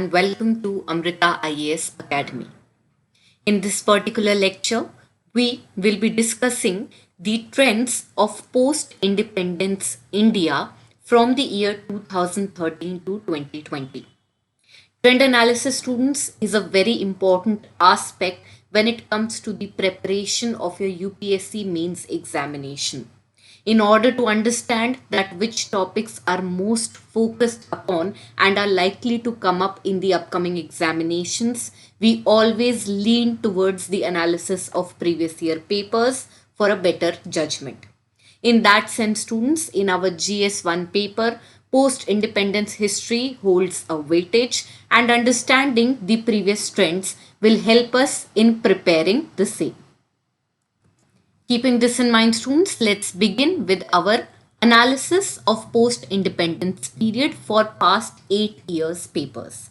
and welcome to Amrita IAS Academy. In this particular lecture, we will be discussing the trends of post-independence India from the year 2013 to 2020. Trend analysis, students, is a very important aspect when it comes to the preparation of your UPSC mains examination. In order to understand that which topics are most focused upon and are likely to come up in the upcoming examinations, we always lean towards the analysis of previous year papers for a better judgment. In that sense, students, in our GS1 paper, post-independence history holds a weightage, and understanding the previous trends will help us in preparing the same. Keeping this in mind, students, let's begin with our analysis of post-independence period for past 8 years papers.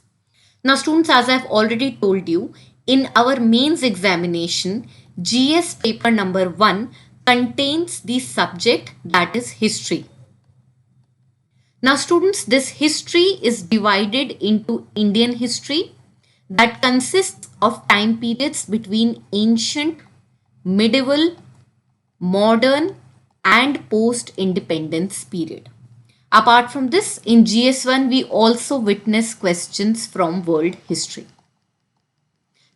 Now, students, as I've already told you, in our mains examination, GS paper number 1 contains the subject that is history. Now, students, this history is divided into Indian history that consists of time periods between ancient, medieval, modern, and post-independence period. Apart from this, in GS1, we also witness questions from world history.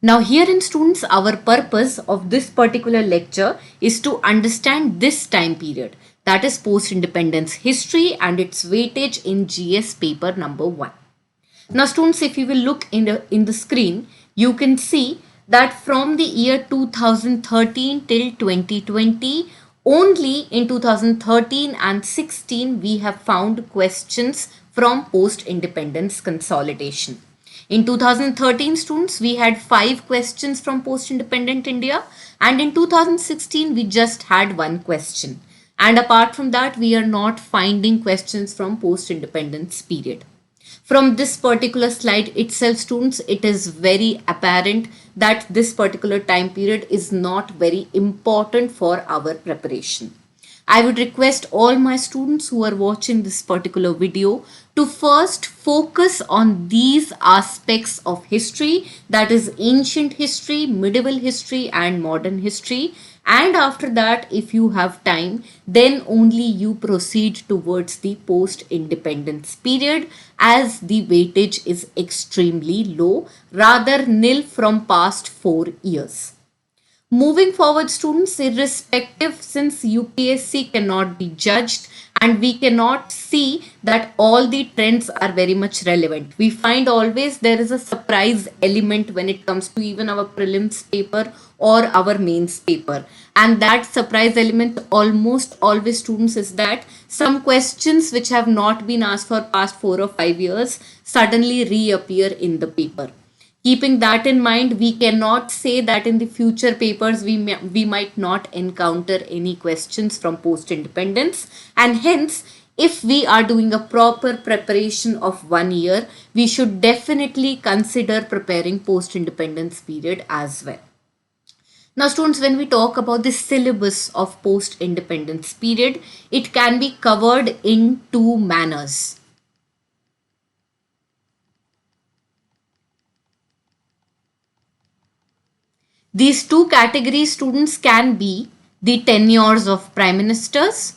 Now, herein, students, our purpose of this particular lecture is to understand this time period, that is post-independence history and its weightage in GS paper number 1. Now, students, if you will look in the screen, you can see that from the year 2013 till 2020, only in 2013 and 16 we have found questions from post-independence consolidation. In 2013, students, we had 5 questions from post-independent India, and in 2016 we just had 1 question. And apart from that, we are not finding questions from post-independence period. From this particular slide itself, students, it is very apparent that this particular time period is not very important for our preparation. I would request all my students who are watching this particular video to first focus on these aspects of history, that is ancient history, medieval history, and modern history. And after that, if you have time, then only you proceed towards the post-independence period, as the weightage is extremely low, rather nil from past 4 years. Moving forward, students, irrespective, since UPSC cannot be judged and we cannot see that all the trends are very much relevant. We find always there is a surprise element when it comes to even our prelims paper or our mains paper. And that surprise element almost always, students, is that some questions which have not been asked for past 4 or 5 years suddenly reappear in the paper. Keeping that in mind, we cannot say that in the future papers we might not encounter any questions from post-independence, and hence if we are doing a proper preparation of 1 year, we should definitely consider preparing post-independence period as well. Now, students, when we talk about the syllabus of post-independence period, it can be covered in 2 manners. These 2 categories, students, can be the tenures of prime ministers,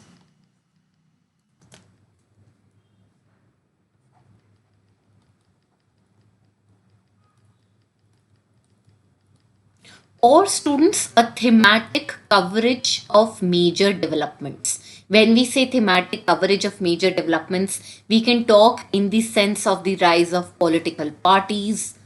or, students, a thematic coverage of major developments. When we say thematic coverage of major developments, we can talk in the sense of the rise of political parties,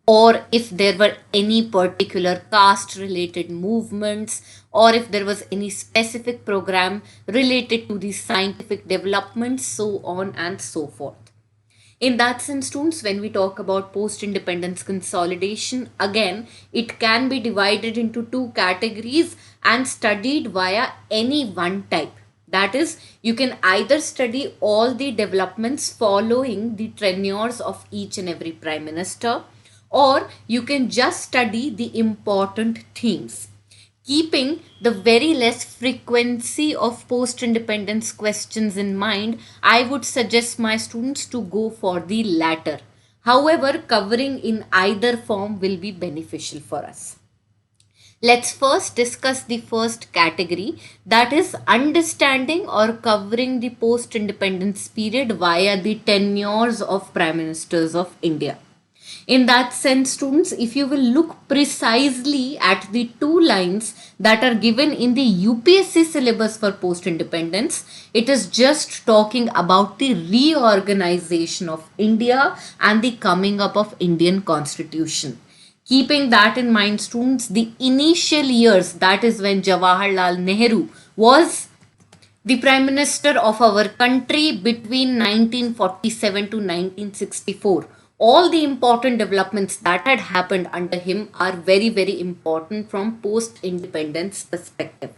or if there were any particular caste related movements, or if there was any specific program related to the scientific developments, so on and so forth. In that sense, students, when we talk about post-independence consolidation, again, it can be divided into 2 categories and studied via any one type. That is, you can either study all the developments following the tenures of each and every prime minister, or you can just study the important themes. Keeping the very less frequency of post-independence questions in mind, I would suggest my students to go for the latter. However, covering in either form will be beneficial for us. Let's first discuss the first category, that is understanding or covering the post independence period via the tenures of Prime Ministers of India. In that sense, students, if you will look precisely at the two lines that are given in the UPSC syllabus for post independence, it is just talking about the reorganization of India and the coming up of Indian Constitution. Keeping that in mind, students, the initial years, that is when Jawaharlal Nehru was the Prime Minister of our country between 1947 to 1964, all the important developments that had happened under him are very, very important from post independence perspective.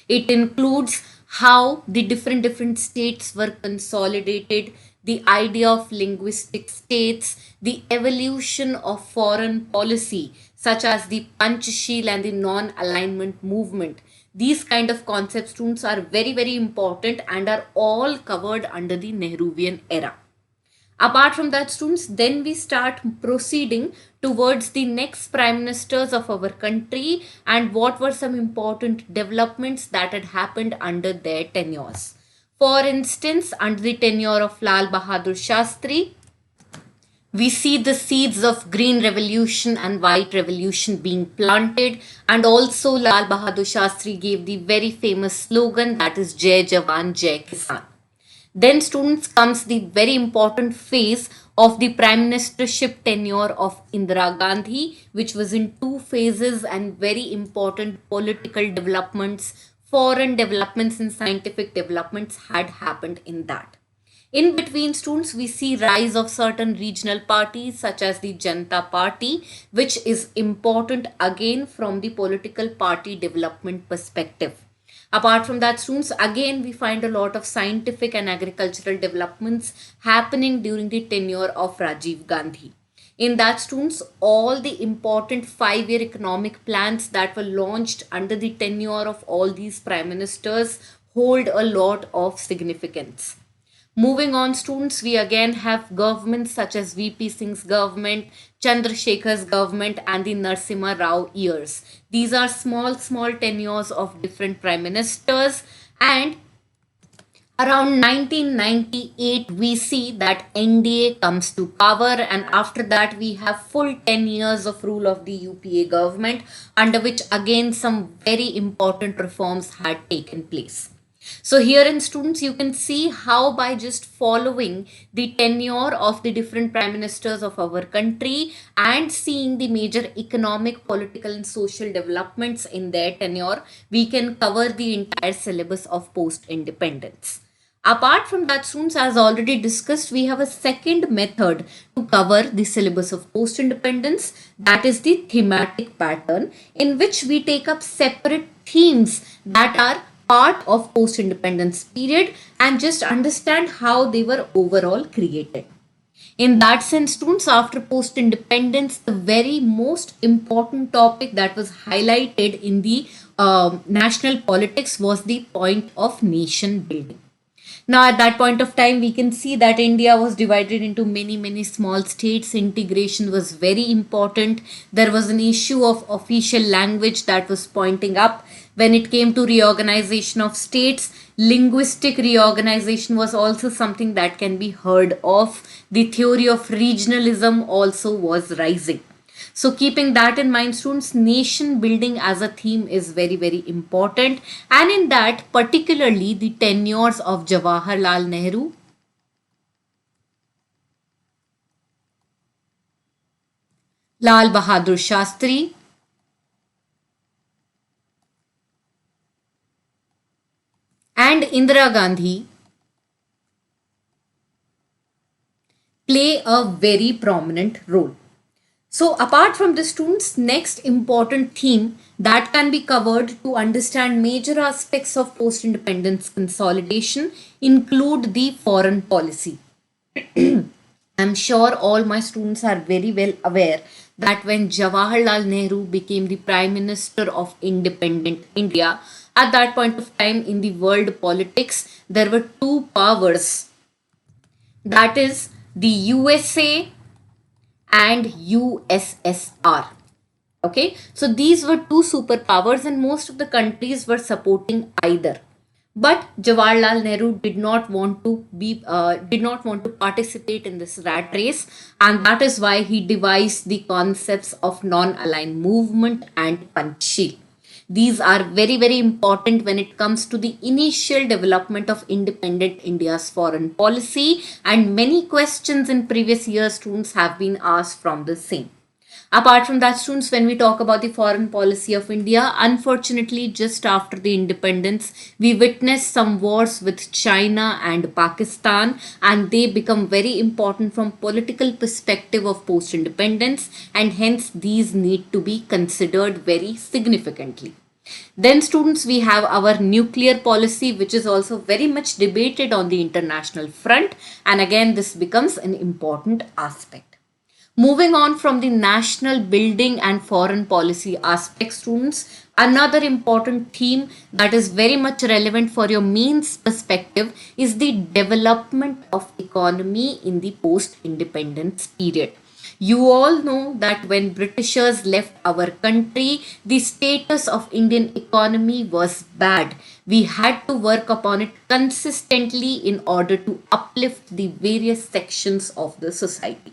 It includes how the different states were consolidated, the idea of linguistic states, the evolution of foreign policy, such as the Panchashil and the non-alignment movement. These kind of concepts, students, are very, very important and are all covered under the Nehruvian era. Apart from that, students, then we start proceeding towards the next prime ministers of our country and what were some important developments that had happened under their tenures. For instance, under the tenure of Lal Bahadur Shastri, we see the seeds of green revolution and white revolution being planted, and also Lal Bahadur Shastri gave the very famous slogan, that is Jai Jawan Jai Kisan. Then, students, comes the very important phase of the prime ministership tenure of Indira Gandhi, which was in two phases, and very important political developments, foreign developments and scientific developments had happened in that. In between, students, we see rise of certain regional parties such as the Janata Party, which is important again from the political party development perspective. Apart from that, students, again we find a lot of scientific and agricultural developments happening during the tenure of Rajiv Gandhi. In that, students, all the important 5-year economic plans that were launched under the tenure of all these prime ministers hold a lot of significance. Moving on, students, we again have governments such as VP Singh's government, Chandrasekhar's government, and the Narasimha Rao years. These are small tenures of different prime ministers, and around 1998 we see that NDA comes to power, and after that we have full 10 years of rule of the UPA government, under which again some very important reforms had taken place. So here in, students, you can see how by just following the tenure of the different prime ministers of our country and seeing the major economic, political and social developments in their tenure, we can cover the entire syllabus of post-independence. Apart from that, students, as already discussed, we have a second method to cover the syllabus of post-independence, that is the thematic pattern, in which we take up separate themes that are part of post-independence period and just understand how they were overall created. In that sense, students, after post-independence, the very most important topic that was highlighted in the national politics was the point of nation building. Now, at that point of time, we can see that India was divided into many small states. Integration was very important. There was an issue of official language that was pointing up. When it came to reorganization of states, linguistic reorganization was also something that can be heard of. The theory of regionalism also was rising. So keeping that in mind, students, nation building as a theme is very important. And in that, particularly the tenures of Jawaharlal Nehru, Lal Bahadur Shastri, and Indira Gandhi play a very prominent role. So apart from the, students, next important theme that can be covered to understand major aspects of post-independence consolidation include the foreign policy. I'm sure all my students are very well aware that when Jawaharlal Nehru became the Prime Minister of independent India, at that point of time in the world politics, there were two powers, that is the USA and USSR. Okay, so these were two superpowers, and most of the countries were supporting either. But Jawaharlal Nehru did not want to participate in this rat race, and that is why he devised the concepts of non-aligned movement and Panchsheel. These are very, very important when it comes to the initial development of independent India's foreign policy, and many questions in previous years students have been asked from the same. Apart from that, students, when we talk about the foreign policy of India, unfortunately, just after the independence, we witnessed some wars with China and Pakistan, and they become very important from political perspective of post-independence, and hence these need to be considered very significantly. Then, students, we have our nuclear policy, which is also very much debated on the international front, and again, this becomes an important aspect. Moving on from the national building and foreign policy aspect, students, another important theme that is very much relevant for your mains perspective is the development of economy in the post-independence period. You all know that when Britishers left our country, the status of Indian economy was bad. We had to work upon it consistently in order to uplift the various sections of the society.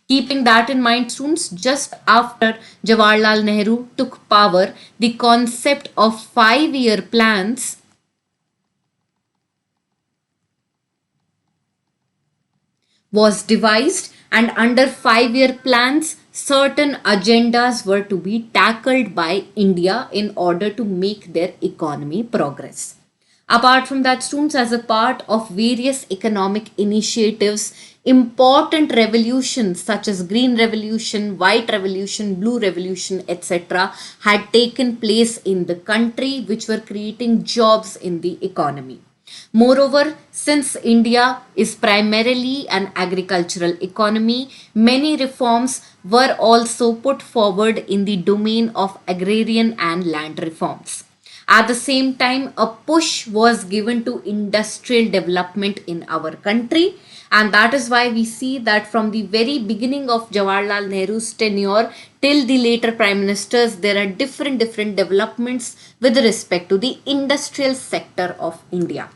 Keeping that in mind, students, just after Jawaharlal Nehru took power, the concept of 5-year plans was devised, and under 5-year plans, certain agendas were to be tackled by India in order to make their economy progress. Apart from that, students, as a part of various economic initiatives, important revolutions such as Green Revolution, White Revolution, Blue Revolution, etc., had taken place in the country, which were creating jobs in the economy. Moreover, since India is primarily an agricultural economy, many reforms were also put forward in the domain of agrarian and land reforms. At the same time, a push was given to industrial development in our country, and that is why we see that from the very beginning of Jawaharlal Nehru's tenure till the later prime ministers, there are different developments with respect to the industrial sector of India.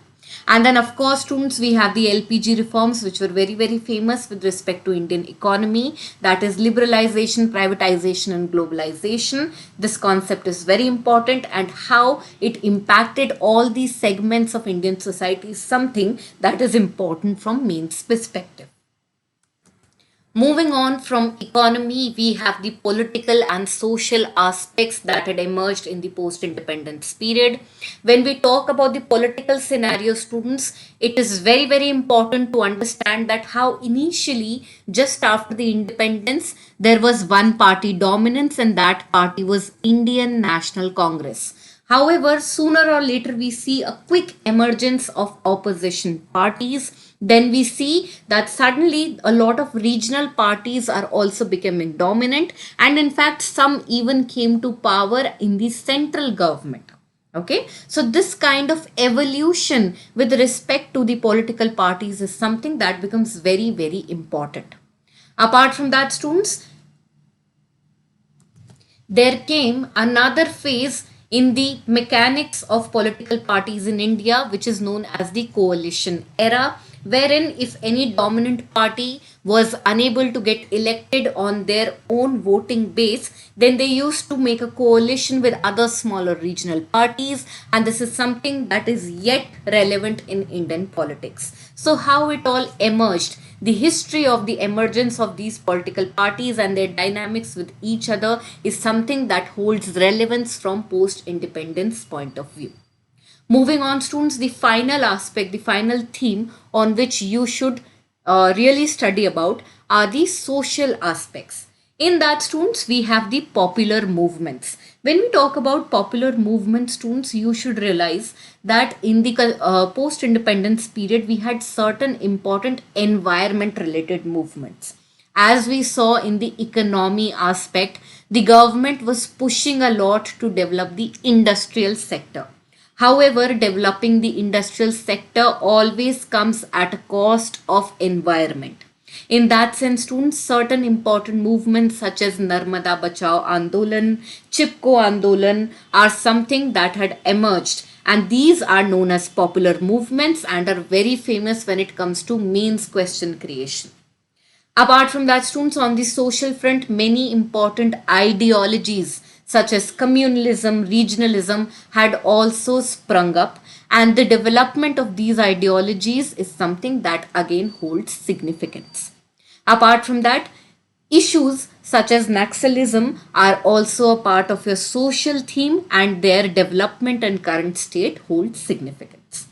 And then, of course, students, we have the LPG reforms, which were very, very famous with respect to Indian economy. That is liberalization, privatization, and globalization. This concept is very important, and how it impacted all these segments of Indian society is something that is important from mains perspective. Moving on from economy, we have the political and social aspects that had emerged in the post-independence period. When we talk about the political scenario, students, it is very, very important to understand that how initially, just after the independence, there was one party dominance, and that party was Indian National Congress. However, sooner or later we see a quick emergence of opposition parties. Then we see that suddenly a lot of regional parties are also becoming dominant, and in fact some even came to power in the central government. Okay, so this kind of evolution with respect to the political parties is something that becomes very, very important. Apart from that, students, there came another phase in the mechanics of political parties in India, which is known as the coalition era, wherein if any dominant party was unable to get elected on their own voting base, then they used to make a coalition with other smaller regional parties, and this is something that is yet relevant in Indian politics. So, how it all emerged, the history of the emergence of these political parties and their dynamics with each other is something that holds relevance from post-independence point of view. Moving on, students, the final aspect, the final theme on which you should really study about are the social aspects. In that, students, we have the popular movements. When we talk about popular movement, students, you should realize that in the post-independence period, we had certain important environment-related movements. As we saw in the economy aspect, the government was pushing a lot to develop the industrial sector. However, developing the industrial sector always comes at a cost of environment. In that sense, students, certain important movements such as Narmada Bachao Andolan, Chipko Andolan are something that had emerged, and these are known as popular movements and are very famous when it comes to mains question creation. Apart from that, students, on the social front, many important ideologies such as communalism, regionalism had also sprung up, and the development of these ideologies is something that again holds significance. Apart from that, issues such as Naxalism are also a part of your social theme, and their development and current state holds significance.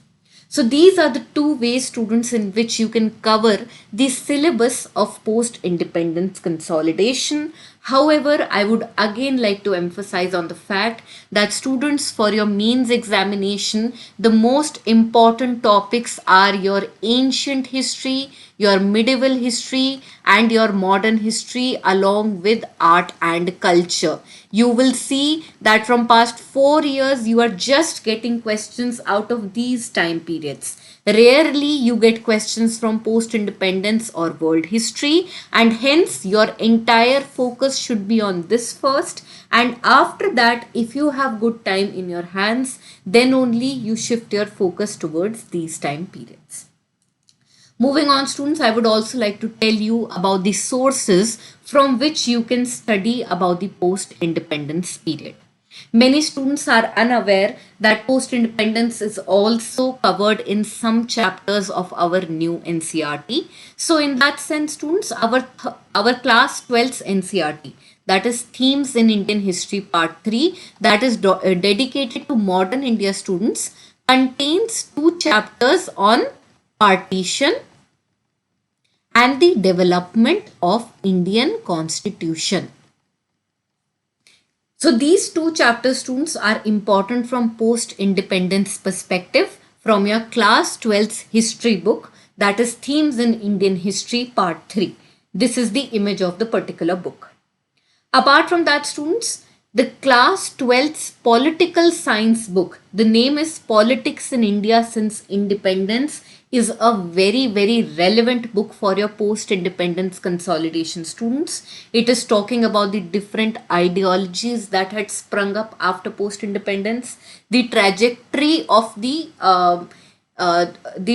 So these are the two ways, students, in which you can cover the syllabus of post-independence consolidation. However, I would again like to emphasize on the fact that, students, for your mains examination, the most important topics are your ancient history, your medieval history, and your modern history, along with art and culture. You will see that from past 4 years, you are just getting questions out of these time periods. Rarely you get questions from post independence or world history, and hence your entire focus should be on this first. And after that, if you have good time in your hands, then only you shift your focus towards these time periods. Moving on, students, I would also like to tell you about the sources from which you can study about the post-independence period. Many students are unaware that post-independence is also covered in some chapters of our new NCERT. So in that sense, students, our class 12's NCERT, that is Themes in Indian History Part 3, that is dedicated to modern India students, contains two chapters on partition and the development of Indian Constitution. So these two chapters, students, are important from post-independence perspective from your class 12th history book, that is Themes in Indian History Part 3. This is the image of the particular book. Apart from that, students, the class 12th political science book, the name is Politics in India Since Independence, is a very, very relevant book for your post-independence consolidation, students. It is talking about the different ideologies that had sprung up after post-independence, the trajectory of the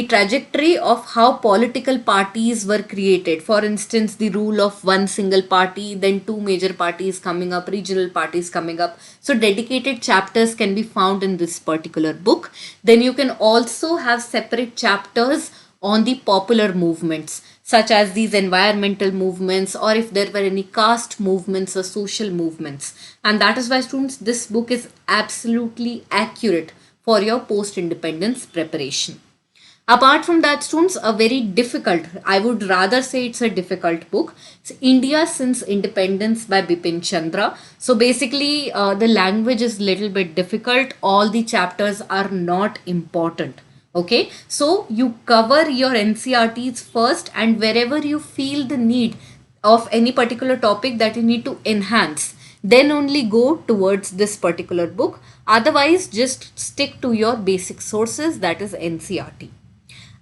trajectory of how political parties were created. For instance, the rule of one single party, then two major parties coming up, regional parties coming up. So dedicated chapters can be found in this particular book. Then you can also have separate chapters on the popular movements, such as these environmental movements, or if there were any caste movements or social movements. And that is why, students, this book is absolutely accurate for your post-independence preparation. Apart from that, students, a very difficult, I would rather say it's a difficult book. It's India Since Independence by Bipin Chandra. So basically, the language is little bit difficult. All the chapters are not important. Okay, so you cover your NCERTs first, and wherever you feel the need of any particular topic that you need to enhance, then only go towards this particular book. Otherwise, just stick to your basic sources, that is NCERT.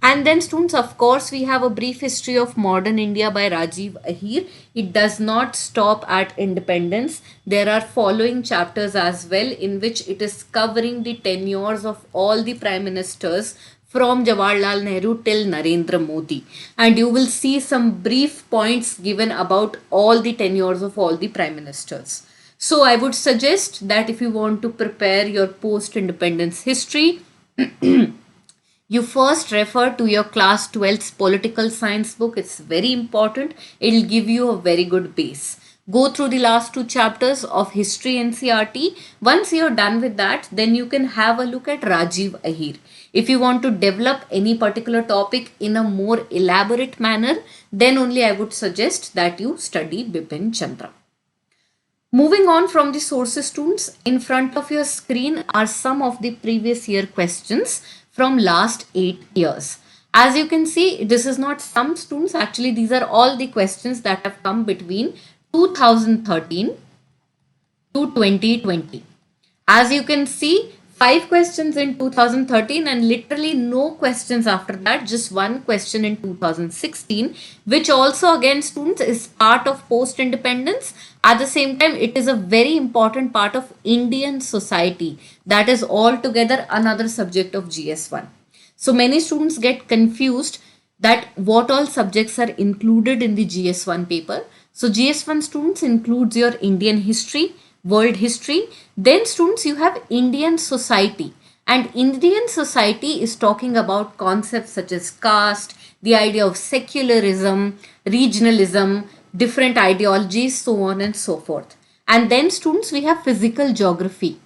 And then, students, of course, we have a brief history of modern India by Rajiv Ahir. It does not stop at independence. There are following chapters as well, in which it is covering the tenures of all the prime ministers from Jawaharlal Nehru till Narendra Modi. And you will see some brief points given about all the tenures of all the prime ministers. So I would suggest that if you want to prepare your post-independence history, you first refer to your class 12th political science book. It's very important. It'll give you a very good base. Go through the last two chapters of history NCERT. Once you're done with that, then you can have a look at Rajiv Ahir. If you want to develop any particular topic in a more elaborate manner, then only I would suggest that you study Bipin Chandra. Moving on from the sources, students, in front of your screen are some of the previous year questions from last 8 years. As you can see, this is not some, students, actually these are all the questions that have come between 2013 to 2020. As you can see, 5 questions in 2013 and literally no questions after that, just one question in 2016, which also again students is part of post independence. At the same time, it is a very important part of Indian society. That is altogether another subject of GS1. So many students get confused that what all subjects are included in the GS1 paper. So GS1 students includes your Indian history, world history. Then students, you have Indian society, and Indian society is talking about concepts such as caste, the idea of secularism, regionalism, different ideologies, so on and so forth. And then students, we have physical geography.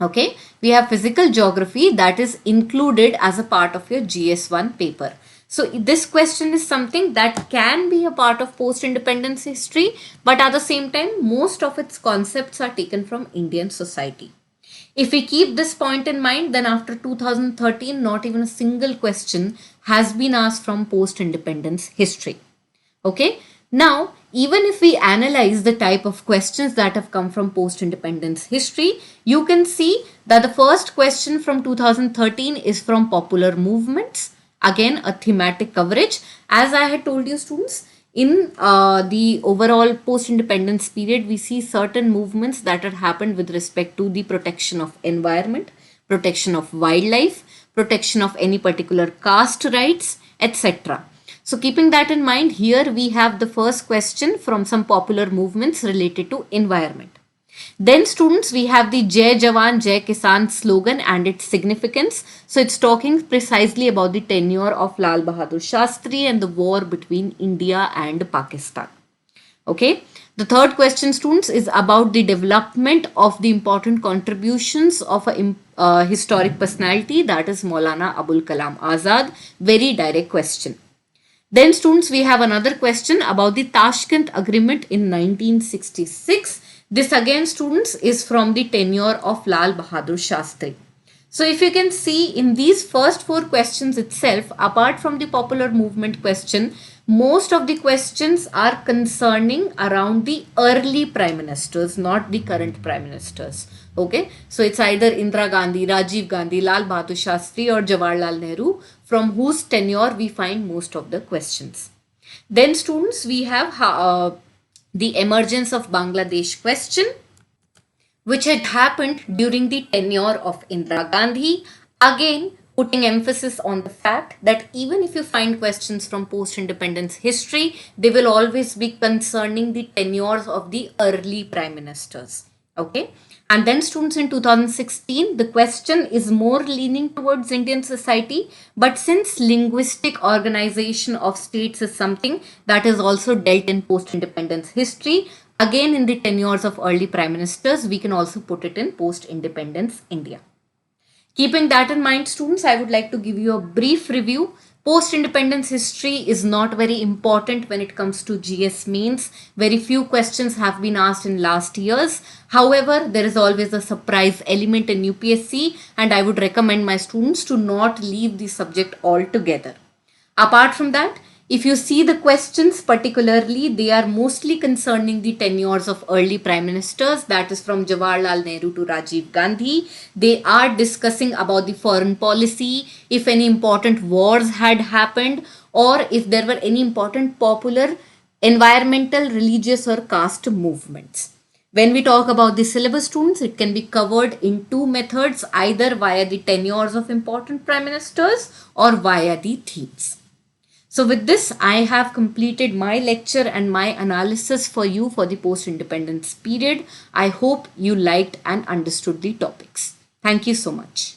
Okay, we have physical geography that is included as a part of your GS1 paper. So this question is something that can be a part of post-independence history, but at the same time, most of its concepts are taken from Indian society. If we keep this point in mind, then after 2013, not even a single question has been asked from post-independence history. Okay, now even if we analyze the type of questions that have come from post-independence history, you can see that the first question from 2013 is from popular movements. Again, a thematic coverage. As I had told you students, in the overall post-independence period, we see certain movements that had happened with respect to the protection of environment, protection of wildlife, protection of any particular caste rights, etc. So keeping that in mind, here we have the first question from some popular movements related to environment. Then students, we have the Jai Jawan Jai Kisan slogan and its significance. So it's talking precisely about the tenure of Lal Bahadur Shastri and the war between India and Pakistan. Okay. The third question, students, is about the development of the important contributions of a historic personality, that is Maulana Abul Kalam Azad. Very direct question. Then students, we have another question about the Tashkent Agreement in 1966. This again students is from the tenure of Lal Bahadur Shastri. So if you can see in these first 4 questions itself, apart from the popular movement question, most of the questions are concerning around the early prime ministers, not the current prime ministers. Okay, so it's either Indira Gandhi, Rajiv Gandhi, Lal Bahadur Shastri or Jawaharlal Nehru, from whose tenure we find most of the questions. Then students, we have the emergence of Bangladesh question, which had happened during the tenure of Indira Gandhi. Again, putting emphasis on the fact that even if you find questions from post-independence history, they will always be concerning the tenures of the early prime ministers. Okay. And then students, in 2016, the question is more leaning towards Indian society, but since linguistic organization of states is something that is also dealt in post-independence history, again in the tenures of early prime ministers, we can also put it in post-independence India. Keeping that in mind, students, I would like to give you a brief review. Post-independence history is not very important when it comes to GS mains. Very few questions have been asked in last years. However, there is always a surprise element in UPSC, and I would recommend my students to not leave the subject altogether. Apart from that, if you see the questions particularly, they are mostly concerning the tenures of early prime ministers, that is from Jawaharlal Nehru to Rajiv Gandhi. They are discussing about the foreign policy, if any important wars had happened, or if there were any important popular environmental, religious or caste movements. When we talk about the syllabus, students, it can be covered in 2 methods, either via the tenures of important prime ministers or via the themes. So with this, I have completed my lecture and my analysis for you for the post-independence period. I hope you liked and understood the topics. Thank you so much.